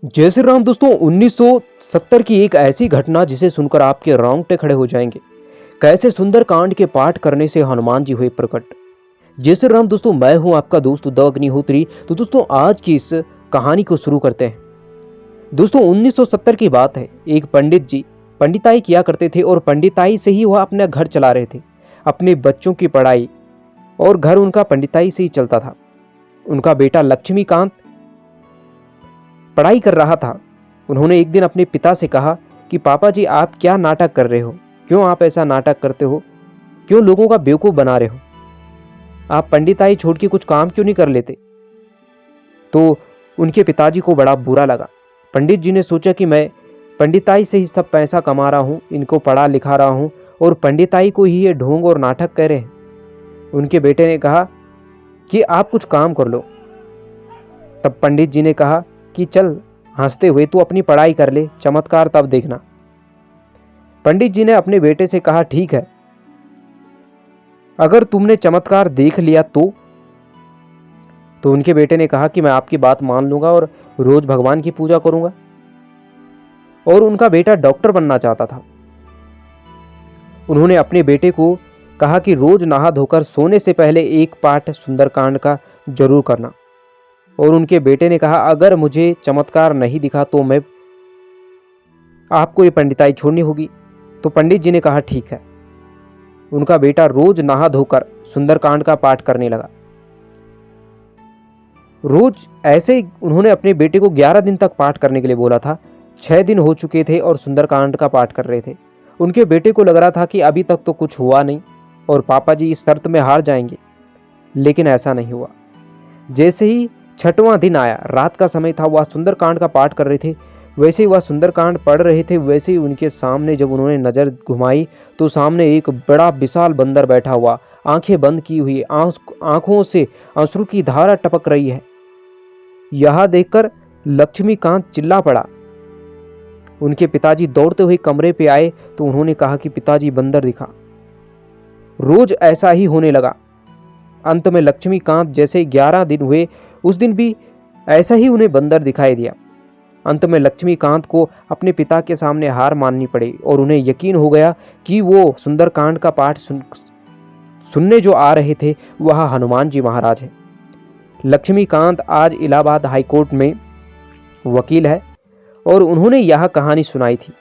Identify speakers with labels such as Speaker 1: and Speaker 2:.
Speaker 1: जय श्री राम दोस्तों। 1970 की एक ऐसी घटना जिसे सुनकर आपके रोंगटे खड़े हो जाएंगे। कैसे सुंदर कांड के पाठ करने से हनुमान जी हुए प्रकट। जय श्री राम दोस्तों, मैं हूं आपका दोस्त द अग्निहोत्री। तो दोस्तों आज की इस कहानी को शुरू करते हैं। दोस्तों 1970 की बात है। एक पंडित जी पंडिताई किया करते थे और पंडिताई से ही वह अपना घर चला रहे थे। अपने बच्चों की पढ़ाई और घर उनका पंडिताई से ही चलता था। उनका बेटा लक्ष्मीकांत पढ़ाई कर रहा था। उन्होंने एक दिन अपने पिता से कहा कि पापा जी, आप क्या नाटक कर रहे हो? क्यों आप ऐसा नाटक करते हो? क्यों लोगों का बेवकूफ बना रहे हो? आप पंडिताई छोड़ के कुछ काम क्यों नहीं कर लेते? तो उनके पिताजी को बड़ा बुरा लगा। पंडित जी ने सोचा कि मैं पंडिताई से ही सब पैसा कमा रहा हूँ, इनको पढ़ा लिखा रहा हूँ और पंडिताई को ही ये ढोंग और नाटक कह रहे हैं। उनके बेटे ने कहा कि आप कुछ काम कर लो। तब पंडित जी ने कहा कि चल हंसते हुए तू अपनी पढ़ाई कर ले, चमत्कार तब देखना। पंडित जी ने अपने बेटे से कहा, ठीक है, अगर तुमने चमत्कार देख लिया तो उनके बेटे ने कहा कि मैं आपकी बात मान लूंगा और रोज भगवान की पूजा करूंगा। और उनका बेटा डॉक्टर बनना चाहता था। उन्होंने अपने बेटे को कहा कि रोज नहा धोकर सोने से पहले एक पाठ सुंदरकांड का जरूर करना। और उनके बेटे ने कहा, अगर मुझे चमत्कार नहीं दिखा तो मैं आपको ये पंडिताई छोड़नी होगी। तो पंडित जी ने कहा, ठीक है। उनका बेटा रोज नहा धोकर सुंदरकांड का पाठ करने लगा। रोज ऐसे उन्होंने अपने बेटे को 11 दिन तक पाठ करने के लिए बोला था। 6 दिन हो चुके थे और सुंदरकांड का पाठ कर रहे थे। उनके बेटे को लग रहा था कि अभी तक तो कुछ हुआ नहीं और पापा जी इस शर्त में हार जाएंगे, लेकिन ऐसा नहीं हुआ। जैसे ही 6वां दिन आया, रात का समय था, वह सुंदरकांड का पाठ कर रहे थे। वैसे ही वह सुंदरकांड पढ़ रहे थे, वैसे ही उनके सामने जब उन्होंने नजर घुमाई तो सामने एक बड़ा विशाल बंदर बैठा हुआ, आंखें बंद की हुई, आंखों से अश्रु की धारा टपक रही है। यह देखकर लक्ष्मीकांत चिल्ला पड़ा। उनके पिताजी दौड़ते हुए कमरे पे आए तो उन्होंने कहा कि पिताजी, बंदर दिखा। रोज ऐसा ही होने लगा। अंत में लक्ष्मीकांत जैसे 11 दिन हुए, उस दिन भी ऐसा ही उन्हें बंदर दिखाई दिया। अंत में लक्ष्मीकांत को अपने पिता के सामने हार माननी पड़ी और उन्हें यकीन हो गया कि वो सुंदरकांड का पाठ सुनने जो आ रहे थे वह हनुमान जी महाराज हैं। लक्ष्मीकांत आज इलाहाबाद हाईकोर्ट में वकील है और उन्होंने यह कहानी सुनाई थी।